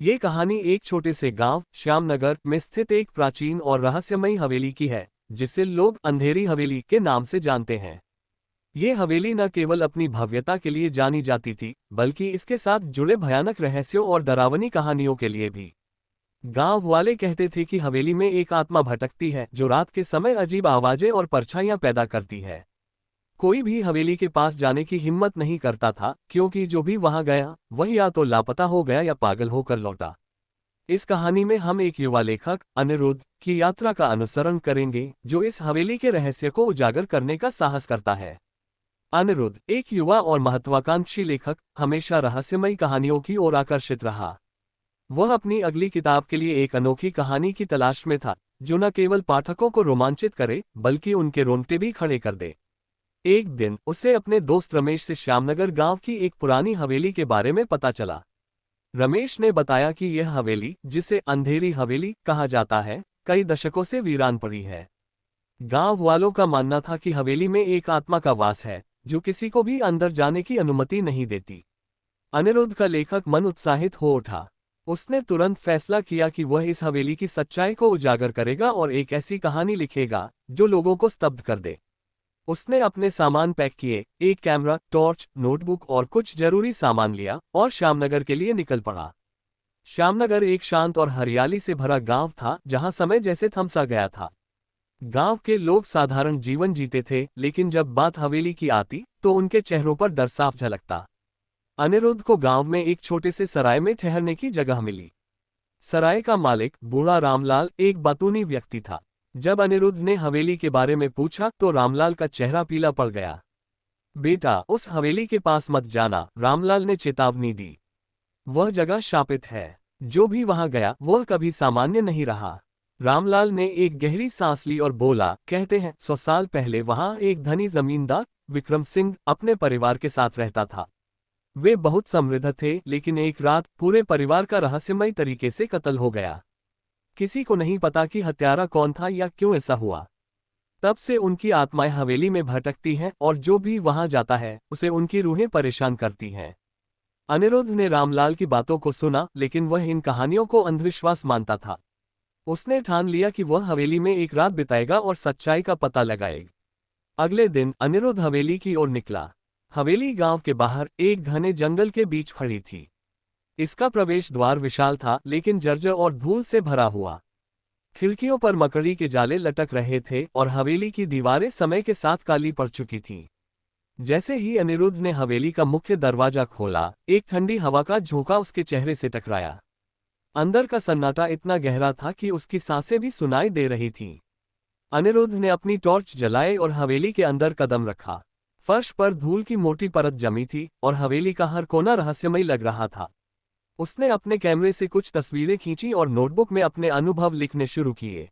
ये कहानी एक छोटे से गांव श्यामनगर में स्थित एक प्राचीन और रहस्यमयी हवेली की है, जिसे लोग अंधेरी हवेली के नाम से जानते हैं। ये हवेली न केवल अपनी भव्यता के लिए जानी जाती थी, बल्कि इसके साथ जुड़े भयानक रहस्यों और डरावनी कहानियों के लिए भी। गांव वाले कहते थे कि हवेली में एक आत्मा भटकती है जो रात के समय अजीब आवाजें और परछाइयां पैदा करती है। कोई भी हवेली के पास जाने की हिम्मत नहीं करता था, क्योंकि जो भी वहां गया वह या तो लापता हो गया या पागल होकर लौटा। इस कहानी में हम एक युवा लेखक अनिरुद्ध की यात्रा का अनुसरण करेंगे, जो इस हवेली के रहस्य को उजागर करने का साहस करता है। अनिरुद्ध, एक युवा और महत्वाकांक्षी लेखक, हमेशा रहस्यमयी कहानियों की ओर आकर्षित रहा। वह अपनी अगली किताब के लिए एक अनोखी कहानी की तलाश में था, जो न केवल पाठकों को रोमांचित करे बल्कि उनके रोंगटे भी खड़े कर दे। एक दिन उसे अपने दोस्त रमेश से श्यामनगर गांव की एक पुरानी हवेली के बारे में पता चला। रमेश ने बताया कि यह हवेली, जिसे अंधेरी हवेली कहा जाता है, कई दशकों से वीरान पड़ी है। गांव वालों का मानना था कि हवेली में एक आत्मा का वास है, जो किसी को भी अंदर जाने की अनुमति नहीं देती। अनिरुद्ध का लेखक मन उत्साहित हो उठा। उसने तुरंत फैसला किया कि वह इस हवेली की सच्चाई को उजागर करेगा और एक ऐसी कहानी लिखेगा जो लोगों को स्तब्ध कर दे। उसने अपने सामान पैक किए, एक कैमरा, टॉर्च, नोटबुक और कुछ जरूरी सामान लिया और श्यामनगर के लिए निकल पड़ा। श्यामनगर एक शांत और हरियाली से भरा गांव था, जहां समय जैसे थमसा गया था। गांव के लोग साधारण जीवन जीते थे, लेकिन जब बात हवेली की आती तो उनके चेहरों पर डर साफ झलकता। अनिरुद्ध को गांव में एक छोटे से सराय में ठहरने की जगह मिली। सराय का मालिक बूढ़ा रामलाल एक बातूनी व्यक्ति था। जब अनिरुद्ध ने हवेली के बारे में पूछा तो रामलाल का चेहरा पीला पड़ गया। बेटा, उस हवेली के पास मत जाना, रामलाल ने चेतावनी दी। वह जगह शापित है। जो भी वहां गया वह कभी सामान्य नहीं रहा। रामलाल ने एक गहरी सांस ली और बोला, कहते हैं 100 साल पहले वहां एक धनी जमींदार विक्रम सिंह अपने परिवार के साथ रहता था। वे बहुत समृद्ध थे, लेकिन एक रात पूरे परिवार का रहस्यमय तरीके से कत्ल हो गया। किसी को नहीं पता कि हत्यारा कौन था या क्यों ऐसा हुआ। तब से उनकी आत्माएं हवेली में भटकती हैं और जो भी वहां जाता है उसे उनकी रूहें परेशान करती हैं। अनिरुद्ध ने रामलाल की बातों को सुना, लेकिन वह इन कहानियों को अंधविश्वास मानता था। उसने ठान लिया कि वह हवेली में एक रात बिताएगा और सच्चाई का पता लगाएगा। अगले दिन अनिरुद्ध हवेली की ओर निकला। हवेली गांव के बाहर एक घने जंगल के बीच खड़ी थी। इसका प्रवेश द्वार विशाल था, लेकिन जर्जर और धूल से भरा हुआ। खिड़कियों पर मकड़ी के जाले लटक रहे थे और हवेली की दीवारें समय के साथ काली पड़ चुकी थीं। जैसे ही अनिरुद्ध ने हवेली का मुख्य दरवाजा खोला, एक ठंडी हवा का झोंका उसके चेहरे से टकराया। अंदर का सन्नाटा इतना गहरा था कि उसकी सांसें भी सुनाई दे रही थीं। अनिरुद्ध ने अपनी टॉर्च जलाई और हवेली के अंदर कदम रखा। फर्श पर धूल की मोटी परत जमी थी और हवेली का हर कोना रहस्यमयी लग रहा था। उसने अपने कैमरे से कुछ तस्वीरें खींची और नोटबुक में अपने अनुभव लिखने शुरू किए।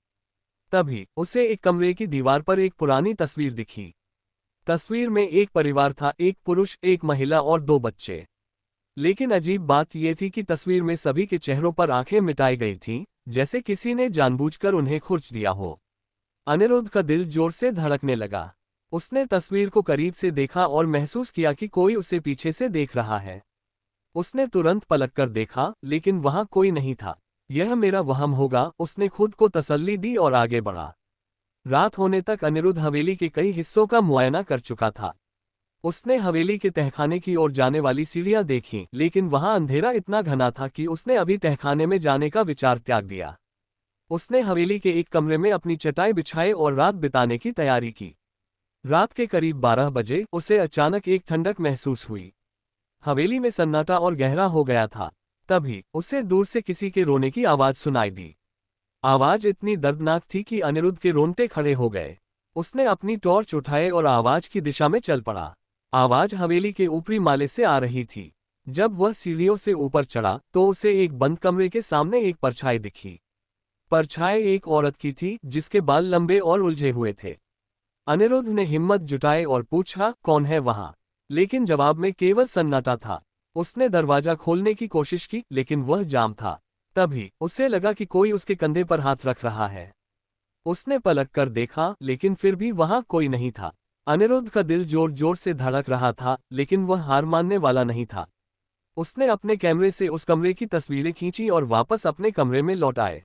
तभी उसे एक कमरे की दीवार पर एक पुरानी तस्वीर दिखी। तस्वीर में एक परिवार था, एक पुरुष, एक महिला और 2 बच्चे। लेकिन अजीब बात यह थी कि तस्वीर में सभी के चेहरों पर आंखें मिटाई गई थीं, जैसे किसी ने जानबूझकर उन्हें खुरच दिया हो। अनिरुद्ध का दिल जोर से धड़कने लगा। उसने तस्वीर को करीब से देखा और महसूस किया कि कोई उसे पीछे से देख रहा है। उसने तुरंत पलटकर देखा, लेकिन वहां कोई नहीं था। यह मेरा वहम होगा, उसने खुद को तसल्ली दी और आगे बढ़ा। रात होने तक अनिरुद्ध हवेली के कई हिस्सों का मुआयना कर चुका था। उसने हवेली के तहखाने की ओर जाने वाली सीढ़ियां देखीं, लेकिन वहां अंधेरा इतना घना था कि उसने अभी तहखाने में जाने का विचार त्याग दिया। उसने हवेली के एक कमरे में अपनी चटाई बिछाई और रात बिताने की तैयारी की। रात के करीब 12 बजे उसे अचानक एक ठंडक महसूस हुई। हवेली में सन्नाटा और गहरा हो गया था। तभी उसे दूर से किसी के रोने की आवाज सुनाई दी। आवाज इतनी दर्दनाक थी कि अनिरुद्ध के रोंगटे खड़े हो गए। उसने अपनी टॉर्च उठाए और आवाज की दिशा में चल पड़ा। आवाज हवेली के ऊपरी माले से आ रही थी। जब वह सीढ़ियों से ऊपर चढ़ा तो उसे एक बंद कमरे के सामने एक परछाई दिखी। परछाई एक औरत की थी, जिसके बाल लंबे और उलझे हुए थे। अनिरुद्ध ने हिम्मत जुटाई और पूछा, कौन है वहां? लेकिन जवाब में केवल सन्नाटा था। उसने दरवाजा खोलने की कोशिश की, लेकिन वह जाम था। तभी उसे लगा कि कोई उसके कंधे पर हाथ रख रहा है। उसने पलटकर देखा, लेकिन फिर भी वहां कोई नहीं था। अनिरुद्ध का दिल जोर जोर से धड़क रहा था, लेकिन वह हार मानने वाला नहीं था। उसने अपने कैमरे से उस कमरे की तस्वीरें खींची और वापस अपने कमरे में लौट आए।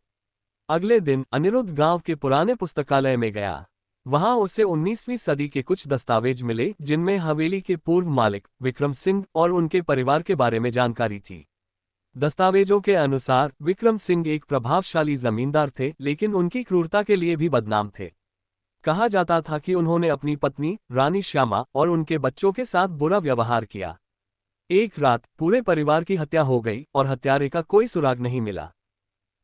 अगले दिन अनिरुद्ध गांव के पुराने पुस्तकालय में गया। वहां उसे 19वीं सदी के कुछ दस्तावेज मिले जिनमें हवेली के पूर्व मालिक विक्रम सिंह और उनके परिवार के बारे में जानकारी थी। दस्तावेजों के अनुसार विक्रम सिंह एक प्रभावशाली जमींदार थे, लेकिन उनकी क्रूरता के लिए भी बदनाम थे। कहा जाता था कि उन्होंने अपनी पत्नी रानी श्यामा और उनके बच्चों के साथ बुरा व्यवहार किया। एक रात पूरे परिवार की हत्या हो गई और हत्यारे का कोई सुराग नहीं मिला।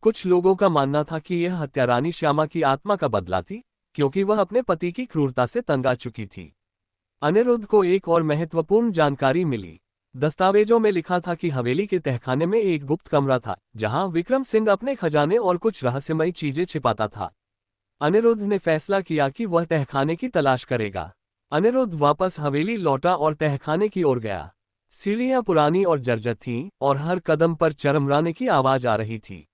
कुछ लोगों का मानना था कि यह हत्या रानी श्यामा की आत्मा का बदला थी, क्योंकि वह अपने पति की क्रूरता से तंग आ चुकी थी। अनिरुद्ध को एक और महत्वपूर्ण जानकारी मिली। दस्तावेजों में लिखा था कि हवेली के तहखाने में एक गुप्त कमरा था, जहां विक्रम सिंह अपने खजाने और कुछ रहस्यमयी चीजें छिपाता था। अनिरुद्ध ने फैसला किया कि वह तहखाने की तलाश करेगा। अनिरुद्ध वापस हवेली लौटा और तहखाने की ओर गया। सीढ़ियां पुरानी और जर्जर थीं और हर कदम पर चरमराने की आवाज आ रही थी।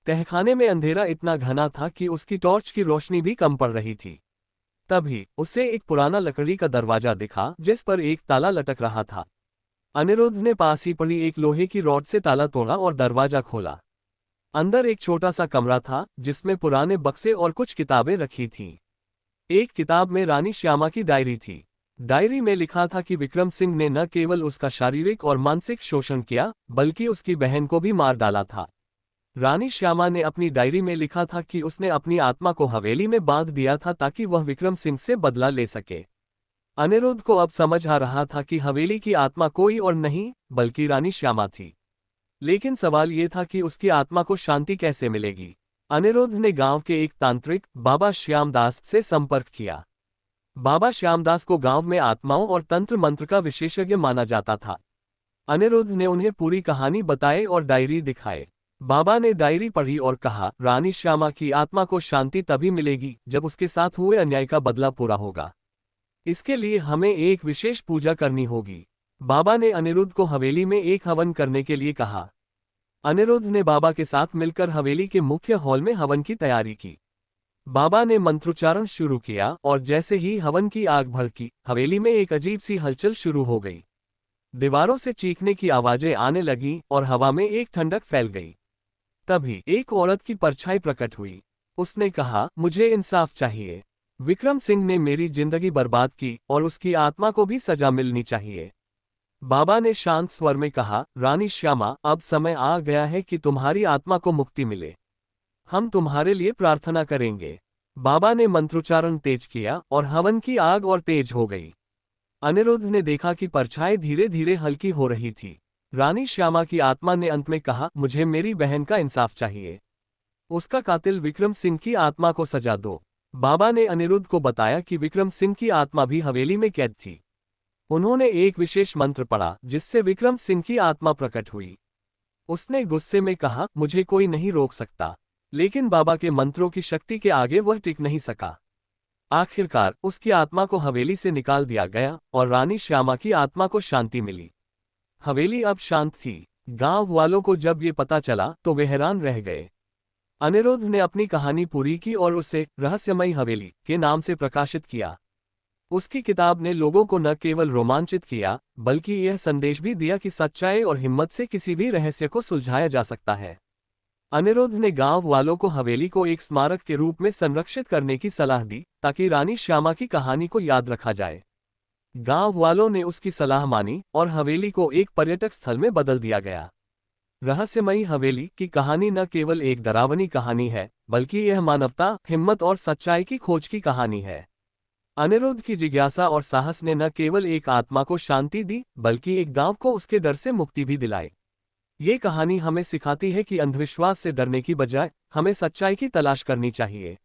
तहखाने में अंधेरा इतना घना था कि उसकी टॉर्च की रोशनी भी कम पड़ रही थी। तभी उसे एक पुराना लकड़ी का दरवाजा दिखा जिस पर एक ताला लटक रहा था। अनिरुद्ध ने पास ही पड़ी एक लोहे की रॉड से ताला तोड़ा और दरवाजा खोला। अंदर एक छोटा सा कमरा था जिसमें पुराने बक्से और कुछ किताबें रखी थीं। एक किताब में रानी श्यामा की डायरी थी। डायरी में लिखा था कि विक्रम सिंह ने न केवल उसका शारीरिक और मानसिक शोषण किया, बल्कि उसकी बहन को भी मार डाला था। रानी श्यामा ने अपनी डायरी में लिखा था कि उसने अपनी आत्मा को हवेली में बांध दिया था ताकि वह विक्रम सिंह से बदला ले सके। अनिरुद्ध को अब समझ आ रहा था कि हवेली की आत्मा कोई और नहीं बल्कि रानी श्यामा थी। लेकिन सवाल ये था कि उसकी आत्मा को शांति कैसे मिलेगी। अनिरुद्ध ने गांव के एक तांत्रिक बाबा श्यामदास से संपर्क किया। बाबा श्यामदास को गांव में आत्माओं और तंत्र मंत्र का विशेषज्ञ माना जाता था। अनिरुद्ध ने उन्हें पूरी कहानी बताई और डायरी दिखाए। बाबा ने डायरी पढ़ी और कहा, रानी श्यामा की आत्मा को शांति तभी मिलेगी जब उसके साथ हुए अन्याय का बदला पूरा होगा। इसके लिए हमें एक विशेष पूजा करनी होगी। बाबा ने अनिरुद्ध को हवेली में एक हवन करने के लिए कहा। अनिरुद्ध ने बाबा के साथ मिलकर हवेली के मुख्य हॉल में हवन की तैयारी की। बाबा ने मंत्रोच्चारण शुरू किया और जैसे ही हवन की आग भड़की, हवेली में एक अजीब सी हलचल शुरू हो गई। दीवारों से चीखने की आवाजें आने लगीं और हवा में एक ठंडक फैल गई। तभी एक औरत की परछाई प्रकट हुई। उसने कहा, मुझे इंसाफ चाहिए। विक्रम सिंह ने मेरी जिंदगी बर्बाद की और उसकी आत्मा को भी सजा मिलनी चाहिए। बाबा ने शांत स्वर में कहा, रानी श्यामा, अब समय आ गया है कि तुम्हारी आत्मा को मुक्ति मिले। हम तुम्हारे लिए प्रार्थना करेंगे। बाबा ने मंत्रोच्चारण तेज किया और हवन की आग और तेज हो गई। अनिरुद्ध ने देखा कि परछाई धीरे धीरे हल्की हो रही थी। रानी श्यामा की आत्मा ने अंत में कहा, मुझे मेरी बहन का इंसाफ चाहिए। उसका कातिल विक्रम सिंह की आत्मा को सजा दो। बाबा ने अनिरुद्ध को बताया कि विक्रम सिंह की आत्मा भी हवेली में कैद थी। उन्होंने एक विशेष मंत्र पढ़ा जिससे विक्रम सिंह की आत्मा प्रकट हुई। उसने गुस्से में कहा, मुझे कोई नहीं रोक सकता। लेकिन बाबा के मंत्रों की शक्ति के आगे वह टिक नहीं सका। आखिरकार उसकी आत्मा को हवेली से निकाल दिया गया और रानी श्यामा की आत्मा को शांति मिली। हवेली अब शांत थी। गांव वालों को जब ये पता चला तो वे हैरान रह गए। अनिरुद्ध ने अपनी कहानी पूरी की और उसे रहस्यमयी हवेली के नाम से प्रकाशित किया। उसकी किताब ने लोगों को न केवल रोमांचित किया, बल्कि यह संदेश भी दिया कि सच्चाई और हिम्मत से किसी भी रहस्य को सुलझाया जा सकता है। अनिरुद्ध ने गांव वालों को हवेली को एक स्मारक के रूप में संरक्षित करने की सलाह दी ताकि रानी श्यामा की कहानी को याद रखा जाए। गांव वालों ने उसकी सलाह मानी और हवेली को एक पर्यटक स्थल में बदल दिया गया। रहस्यमयी हवेली की कहानी न केवल एक डरावनी कहानी है, बल्कि यह मानवता, हिम्मत और सच्चाई की खोज की कहानी है। अनिरुद्ध की जिज्ञासा और साहस ने न केवल एक आत्मा को शांति दी, बल्कि एक गांव को उसके डर से मुक्ति भी दिलाई। ये कहानी हमें सिखाती है कि अंधविश्वास से डरने की बजाय हमें सच्चाई की तलाश करनी चाहिए।